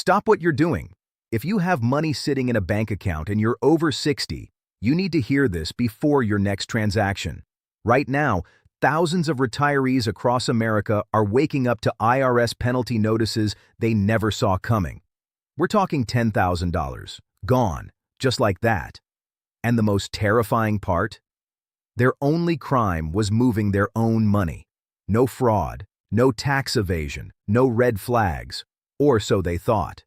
Stop what you're doing. If you have money sitting in a bank account and you're over 60, you need to hear this before your next transaction. Right now, thousands of retirees across America are waking up to IRS penalty notices they never saw coming. We're talking $10,000, gone, just like that. And the most terrifying part? Their only crime was moving their own money. No fraud, no tax evasion, no red flags, or so they thought.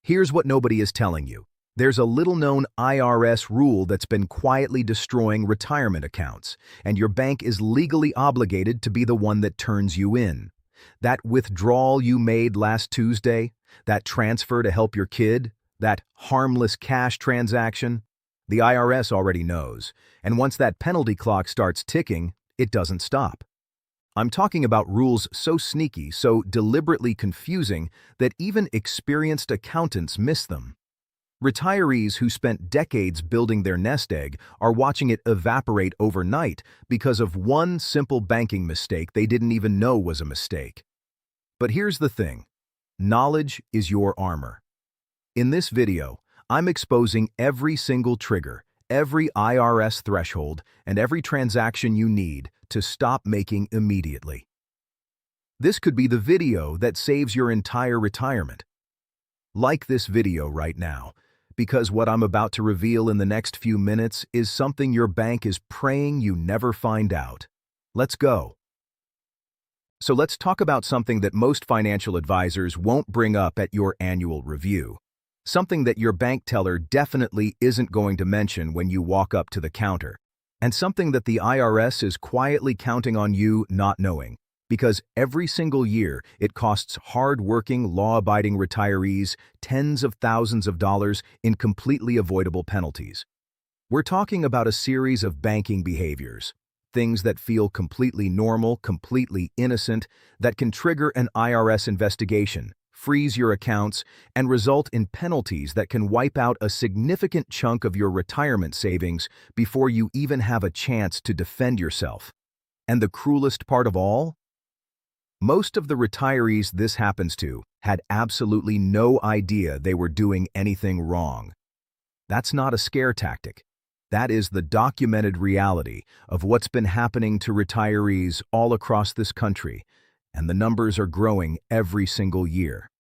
Here's what nobody is telling you. There's a little-known IRS rule that's been quietly destroying retirement accounts, and your bank is legally obligated to be the one that turns you in. That withdrawal you made last Tuesday, that transfer to help your kid, that harmless cash transaction, the IRS already knows, and once that penalty clock starts ticking, it doesn't stop. I'm talking about rules so sneaky, so deliberately confusing, that even experienced accountants miss them. Retirees who spent decades building their nest egg are watching it evaporate overnight because of one simple banking mistake they didn't even know was a mistake. But here's the thing. Knowledge is your armor. In this video, I'm exposing every single trigger, every IRS threshold, and every transaction you need to stop making immediately. This could be the video that saves your entire retirement. Like this video right now, because what I'm about to reveal in the next few minutes is something your bank is praying you never find out. Let's go. So let's talk about something that most financial advisors won't bring up at your annual review. Something that your bank teller definitely isn't going to mention when you walk up to the counter. And something that the IRS is quietly counting on you not knowing, because every single year it costs hard-working, law-abiding retirees tens of thousands of dollars in completely avoidable penalties. We're talking about a series of banking behaviors, things that feel completely normal, completely innocent, that can trigger an IRS investigation, freeze your accounts, and result in penalties that can wipe out a significant chunk of your retirement savings before you even have a chance to defend yourself. And the cruelest part of all? Most of the retirees this happens to had absolutely no idea they were doing anything wrong. That's not a scare tactic. That is the documented reality of what's been happening to retirees all across this country, and the numbers are growing every single year.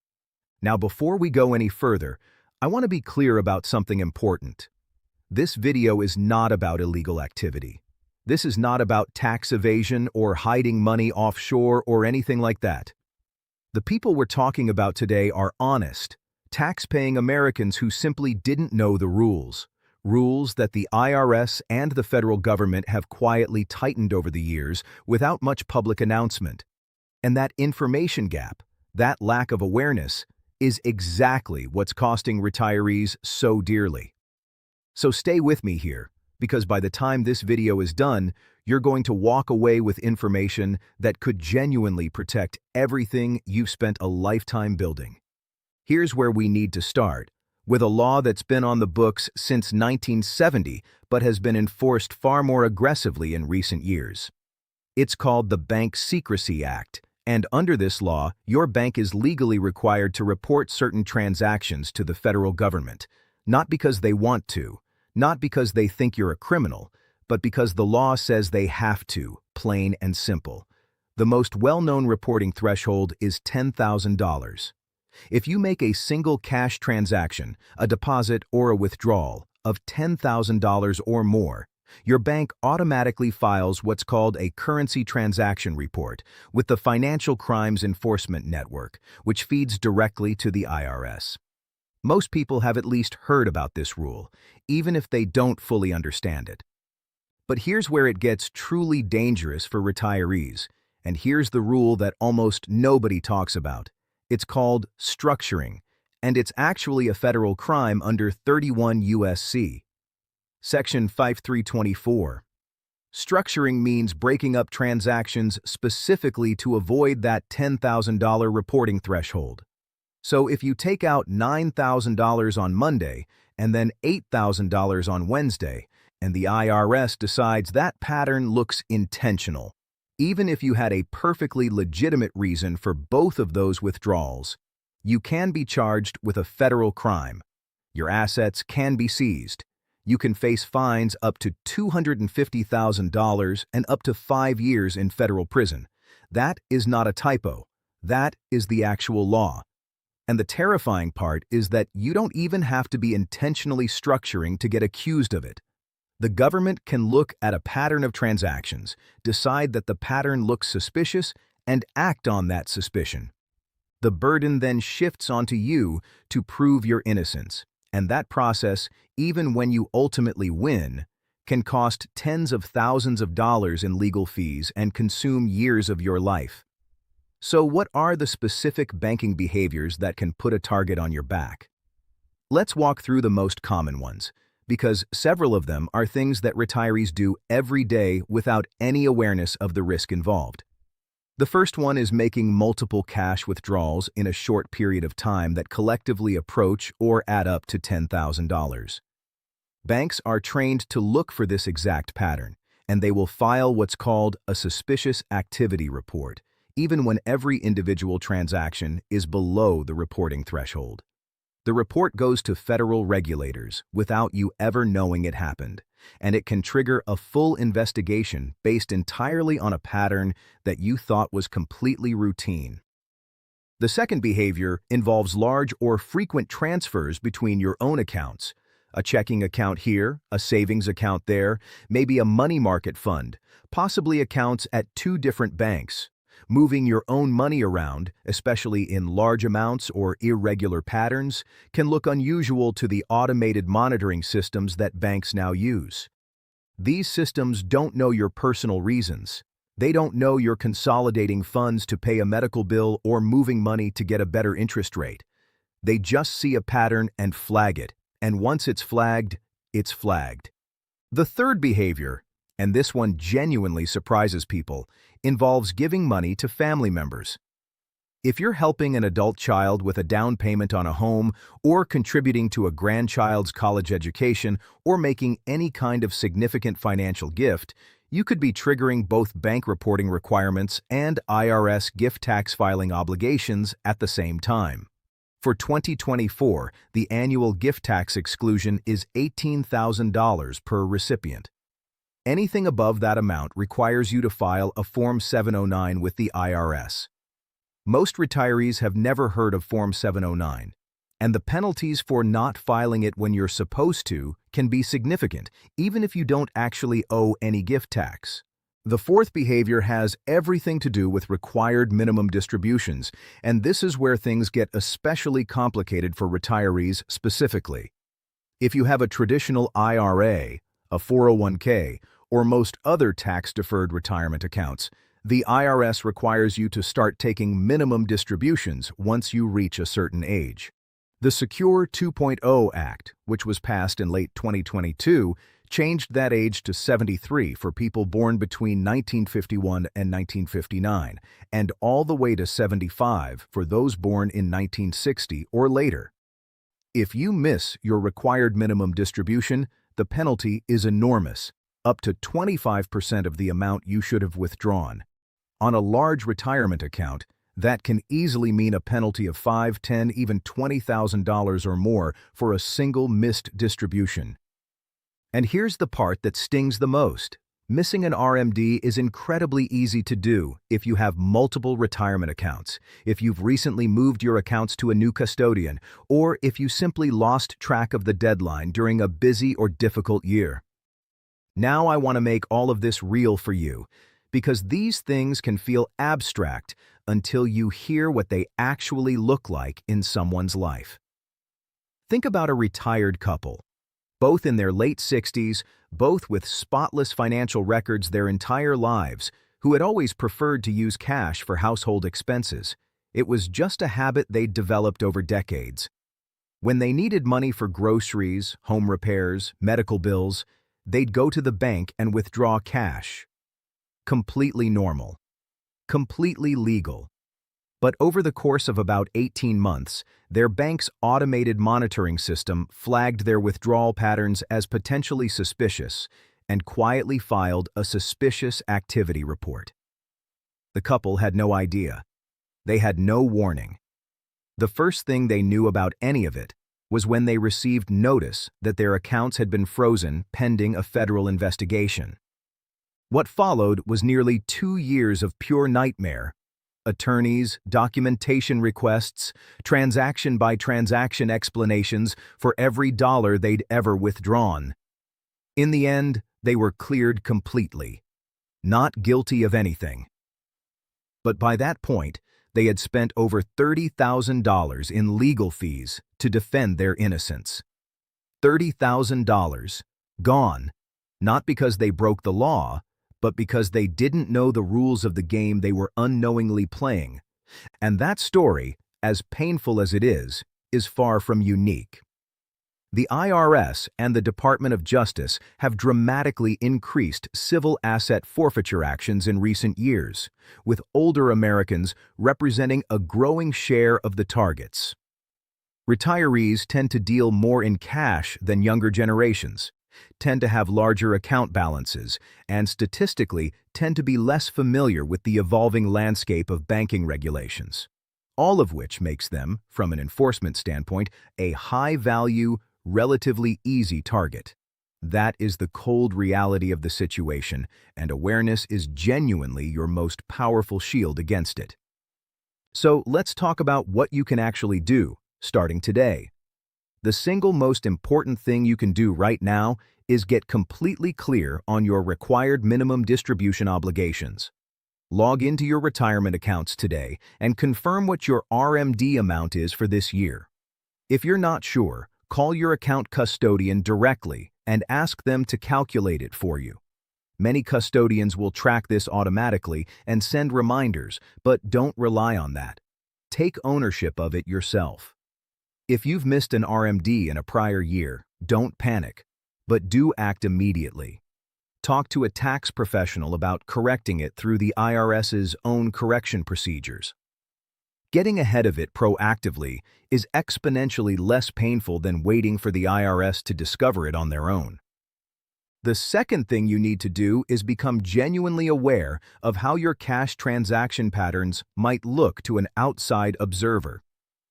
Now, before we go any further, I want to be clear about something important. This video is not about illegal activity. This is not about tax evasion or hiding money offshore or anything like that. The people we're talking about today are honest, tax-paying Americans who simply didn't know the rules. Rules that the IRS and the federal government have quietly tightened over the years without much public announcement. And that information gap, that lack of awareness, is exactly what's costing retirees so dearly. So stay with me here, because by the time this video is done, you're going to walk away with information that could genuinely protect everything you've spent a lifetime building. Here's where we need to start, with a law that's been on the books since 1970 but has been enforced far more aggressively in recent years. It's called the Bank Secrecy Act, and under this law, your bank is legally required to report certain transactions to the federal government, not because they want to, not because they think you're a criminal, but because the law says they have to, plain and simple. The most well-known reporting threshold is $10,000. If you make a single cash transaction, a deposit or a withdrawal, of $10,000 or more, your bank automatically files what's called a currency transaction report with the Financial Crimes Enforcement Network, which feeds directly to the IRS. Most people have at least heard about this rule, even if they don't fully understand it. But here's where it gets truly dangerous for retirees, and here's the rule that almost nobody talks about. It's called structuring, and it's actually a federal crime under 31 U.S.C. Section 5324. Structuring means breaking up transactions specifically to avoid that $10,000 reporting threshold. So if you take out $9,000 on Monday and then $8,000 on Wednesday, and the IRS decides that pattern looks intentional, even if you had a perfectly legitimate reason for both of those withdrawals, You can be charged with a federal crime. Your assets can be seized. You can face fines up to $250,000 and up to 5 years in federal prison. That is not a typo. That is the actual law. And the terrifying part is that you don't even have to be intentionally structuring to get accused of it. The government can look at a pattern of transactions, decide that the pattern looks suspicious, and act on that suspicion. The burden then shifts onto you to prove your innocence, and that process, even when you ultimately win, can cost tens of thousands of dollars in legal fees and consume years of your life. So what are the specific banking behaviors that can put a target on your back? Let's walk through the most common ones, because several of them are things that retirees do every day without any awareness of the risk involved. The first one is making multiple cash withdrawals in a short period of time that collectively approach or add up to $10,000. Banks are trained to look for this exact pattern, and they will file what's called a suspicious activity report, even when every individual transaction is below the reporting threshold. The report goes to federal regulators without you ever knowing it happened, and it can trigger a full investigation based entirely on a pattern that you thought was completely routine. The second behavior involves large or frequent transfers between your own accounts. A checking account here, a savings account there, maybe a money market fund, possibly accounts at 2 different banks. Moving your own money around, especially in large amounts or irregular patterns, can look unusual to the automated monitoring systems that banks now use. These systems don't know your personal reasons. They don't know you're consolidating funds to pay a medical bill or moving money to get a better interest rate. They just see a pattern and flag it, and once it's flagged, it's flagged. The third behavior, and this one genuinely surprises people, involves giving money to family members. If you're helping an adult child with a down payment on a home, or contributing to a grandchild's college education, or making any kind of significant financial gift, you could be triggering both bank reporting requirements and IRS gift tax filing obligations at the same time. For 2024, the annual gift tax exclusion is $18,000 per recipient. Anything above that amount requires you to file a Form 709 with the IRS. Most retirees have never heard of Form 709, and the penalties for not filing it when you're supposed to can be significant, even if you don't actually owe any gift tax. The fourth behavior has everything to do with required minimum distributions, and this is where things get especially complicated for retirees specifically. If you have a traditional IRA, a 401k, or most other tax-deferred retirement accounts, the IRS requires you to start taking minimum distributions once you reach a certain age. The Secure 2.0 Act, which was passed in late 2022, changed that age to 73 for people born between 1951 and 1959, and all the way to 75 for those born in 1960 or later. If you miss your required minimum distribution, the penalty is enormous, up to 25% of the amount you should have withdrawn. On a large retirement account, that can easily mean a penalty of $5,000, $10,000, even $20,000 or more for a single missed distribution. And here's the part that stings the most. Missing an RMD is incredibly easy to do if you have multiple retirement accounts, if you've recently moved your accounts to a new custodian, or if you simply lost track of the deadline during a busy or difficult year. Now I want to make all of this real for you, because these things can feel abstract until you hear what they actually look like in someone's life. Think about a retired couple, both in their late 60s, both with spotless financial records their entire lives, who had always preferred to use cash for household expenses. It was just a habit they'd developed over decades. When they needed money for groceries, home repairs, medical bills, they'd go to the bank and withdraw cash. Completely normal. Completely legal. But over the course of about 18 months, their bank's automated monitoring system flagged their withdrawal patterns as potentially suspicious and quietly filed a suspicious activity report. The couple had no idea. They had no warning. The first thing they knew about any of it was when they received notice that their accounts had been frozen pending a federal investigation. What followed was nearly 2 years of pure nightmare. Attorneys, documentation requests, transaction-by-transaction explanations for every dollar they'd ever withdrawn. In the end, they were cleared completely, not guilty of anything. But by that point, they had spent over $30,000 in legal fees to defend their innocence. $30,000 gone, not because they broke the law, but because they didn't know the rules of the game they were unknowingly playing. And that story, as painful as it is far from unique. The IRS and the Department of Justice have dramatically increased civil asset forfeiture actions in recent years, with older Americans representing a growing share of the targets. Retirees tend to deal more in cash than younger generations, tend to have larger account balances, and statistically tend to be less familiar with the evolving landscape of banking regulations, all of which makes them, from an enforcement standpoint, a high-value, relatively easy target. That is the cold reality of the situation, and awareness is genuinely your most powerful shield against it. So let's talk about what you can actually do, starting today. The single most important thing you can do right now is get completely clear on your required minimum distribution obligations. Log into your retirement accounts today and confirm what your RMD amount is for this year. If you're not sure, call your account custodian directly and ask them to calculate it for you. Many custodians will track this automatically and send reminders, but don't rely on that. Take ownership of it yourself. If you've missed an RMD in a prior year, don't panic, but do act immediately. Talk to a tax professional about correcting it through the IRS's own correction procedures. Getting ahead of it proactively is exponentially less painful than waiting for the IRS to discover it on their own. The second thing you need to do is become genuinely aware of how your cash transaction patterns might look to an outside observer.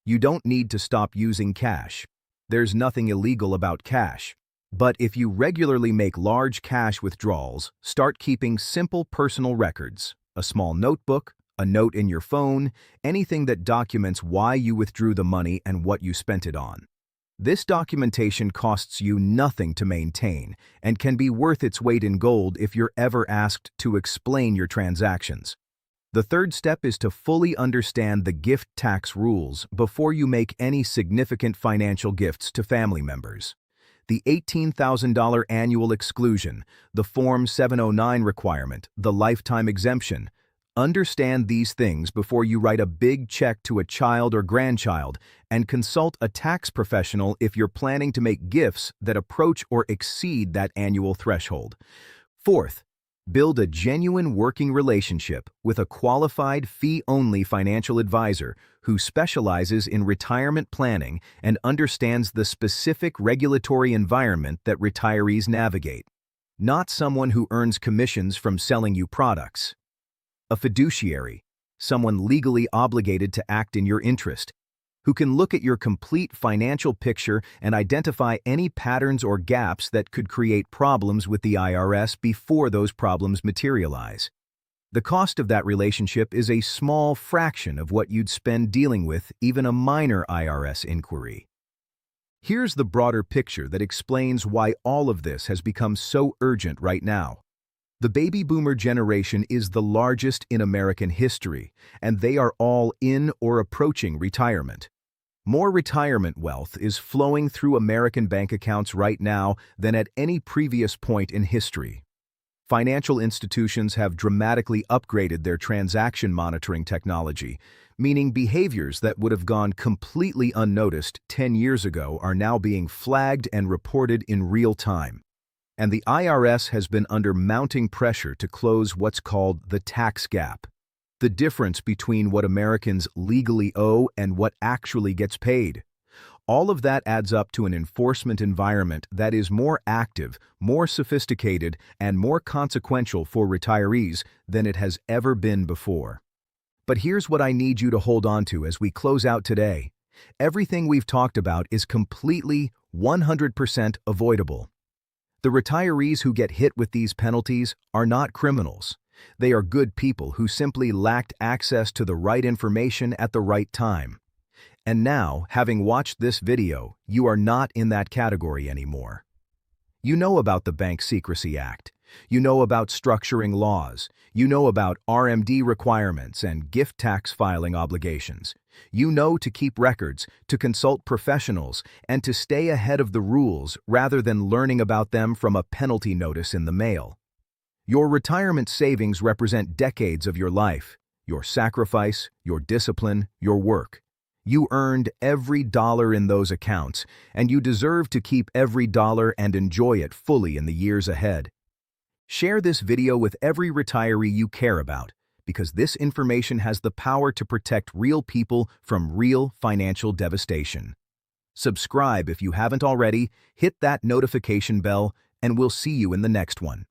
You don't need to stop using cash. There's nothing illegal about cash. But if you regularly make large cash withdrawals, start keeping simple personal records, a small notebook, a note in your phone, anything that documents why you withdrew the money and what you spent it on. This documentation costs you nothing to maintain and can be worth its weight in gold if you're ever asked to explain your transactions. The third step is to fully understand the gift tax rules before you make any significant financial gifts to family members. The $18,000 annual exclusion, the Form 709 requirement, the lifetime exemption. Understand these things before you write a big check to a child or grandchild, and consult a tax professional if you're planning to make gifts that approach or exceed that annual threshold. Fourth, build a genuine working relationship with a qualified fee-only financial advisor who specializes in retirement planning and understands the specific regulatory environment that retirees navigate, not someone who earns commissions from selling you products. A fiduciary, someone legally obligated to act in your interest, who can look at your complete financial picture and identify any patterns or gaps that could create problems with the IRS before those problems materialize. The cost of that relationship is a small fraction of what you'd spend dealing with even a minor IRS inquiry. Here's the broader picture that explains why all of this has become so urgent right now. The baby boomer generation is the largest in American history, and they are all in or approaching retirement. More retirement wealth is flowing through American bank accounts right now than at any previous point in history. Financial institutions have dramatically upgraded their transaction monitoring technology, meaning behaviors that would have gone completely unnoticed 10 years ago are now being flagged and reported in real time. And the IRS has been under mounting pressure to close what's called the tax gap, the difference between what Americans legally owe and what actually gets paid. All of that adds up to an enforcement environment that is more active, more sophisticated, and more consequential for retirees than it has ever been before. But here's what I need you to hold on to as we close out today. Everything we've talked about is completely 100% avoidable. The retirees who get hit with these penalties are not criminals. They are good people who simply lacked access to the right information at the right time. And now, having watched this video, you are not in that category anymore. You know about the Bank Secrecy Act. You know about structuring laws. You know about RMD requirements and gift tax filing obligations. You know to keep records, to consult professionals, and to stay ahead of the rules rather than learning about them from a penalty notice in the mail. Your retirement savings represent decades of your life, your sacrifice, your discipline, your work. You earned every dollar in those accounts, and you deserve to keep every dollar and enjoy it fully in the years ahead. Share this video with every retiree you care about, because this information has the power to protect real people from real financial devastation. Subscribe if you haven't already, hit that notification bell, and we'll see you in the next one.